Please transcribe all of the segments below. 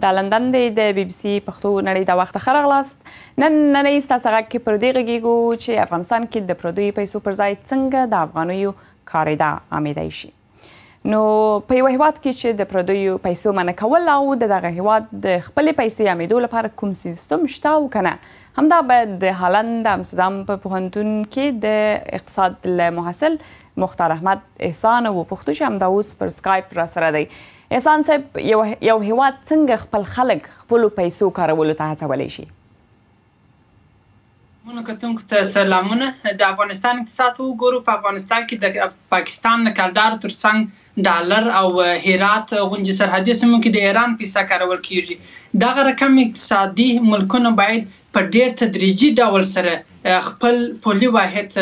د لندن د بي بي سي پښتو نړۍ د وخت ښه راغلاست. نننۍ ستاسو غږ کې پر دې غږیږو چې افغانستان کې د پردیو پیسو پر ځای څنګه د افغانیو کارېده عامېدای شي. نو په یو هیواد کې چې د پردیو پیسو منع کول او د دغه هیواد د خپلې پیسې عامېدو لپاره کوم سیستم شته او که نه، همدا باید د هالند د امستردام په پوهنتون کې د اقتصاد محصل مختار احمد احسان و پښتو چې همدا اوس پر سکایپ را سره دی. احسان صاحب، یو هیواد څنګه خپل خلک خپلو پیسو کارولو ته هڅولی شي؟ مونږ کتونکو ته سلامونه. د افغانستان اقتصاد وګورو. په افغانستان کې د پاکستان د کلدارو ترڅنګ ډالر او هرات غونډې سرحدي سیمو کې د ایران پیسه کارول کیږي. دغه رقم اقتصادي ملکونه باید په ډیر تدریجي ډول سره خپل پولي واحد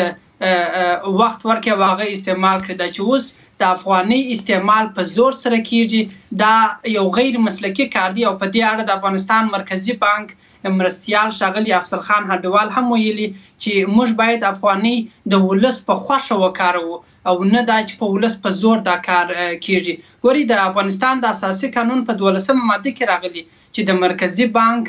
وخت ورکړي او هغه استعمال کړي. دا چې اوس د افغانۍ استعمال په زور سره کیږي، دا یو غیر مسلکي کار دی او په دې اړه د افغانستان مرکزی بانک مرستیال ښاغلي افضل خان هډوال هم ویلي چې موږ باید افغانۍ د ولس په خوښه وکاروو او نه دا چې په ولس په زور دا کار کیږي. ګوري، د افغانستان د اساسي قانون په 12مه ماده کې راغلي چې د مرکزی بانک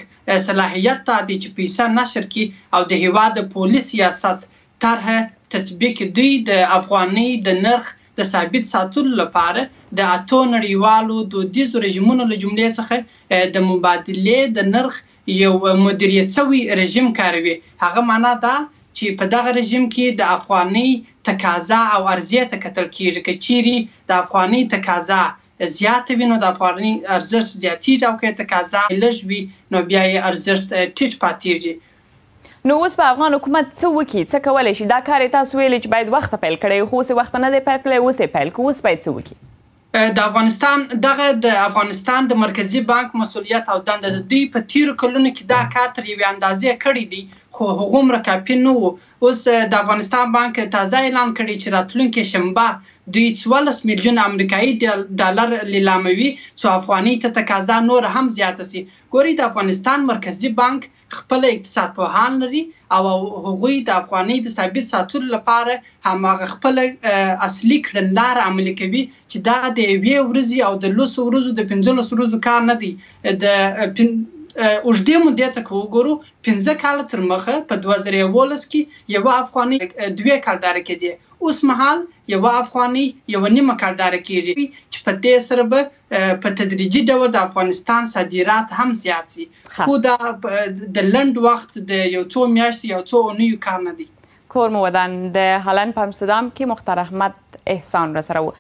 صلاحیت ته دی چې پیسه نشر کړي او د هیواد د پولي سیاست طرح تطبیق دوی د افغانۍ د نرخ د ثابت ساتلو لپاره د اتو نړیوالو دودیزو رژیمونو له جملې څخه د مبادلې د نرخ یو مدیریت شوی رژیم کاروي. هغه معنا دا چې په دغه رژیم کې د افغانۍ تقاضا او عرضې ته کتل کیږي. که چیرې د افغانۍ تقاضا زیاته وي نو د افغانۍ ارزښت زیاتیږي او که تقاضا لږ وي نو بیا یې ارزښت ټیټ پاتیږي. نو اوس په افغان حکومت څه وکړي؟ څه کولی شي؟ دا کار یې تاسو ویلي چې باید وخته پیل کړی، خو اوس یې وخته نه دی پیل کړی، اوس یې پیل کړو. اوس باید څه وکړي؟ د افغانستان د مرکزی بانک مسؤلیت او دنده د دوی په تیرو کلونو کې دا کار تر یوې اندازې کړی دی، خو هغومره کافي نه و. اوس د افغانستان بانک تازه اعلان کړی چې راتلونکې شنبه دوی 14 میلیون امریکایي ډالر لیلاموي څو افغانۍ ته تقاضا نور هم زیاته سي. ګوري، د افغانستان مرکزی بانک خپل اقتصادپوهان لري او هغوی د افغانۍ د ثابت ساتلو لپاره هماغه خپل اصلي کړنلاره عملي کوي چې دا د 1 ورځې او د 2 ورځو د 15 ورځو کار نه دی. د اوږدې مودې ته که وګورو، 15 کاله تر مخه په 2011 کې یوه افغانۍ 2 کلداره کېدې. اوس مهال یوه افغانۍ 1.5 کلداره کېږي چې په دې سره به په تدریجي ډول د افغانستان صادرات هم زیات شي، خو دا د لنډ وخت د یو څو میاشتو یو څو اونیو کار نه دی. کور مو ودان. د هالند په امستردام کې مختار احمد احسان را سره و.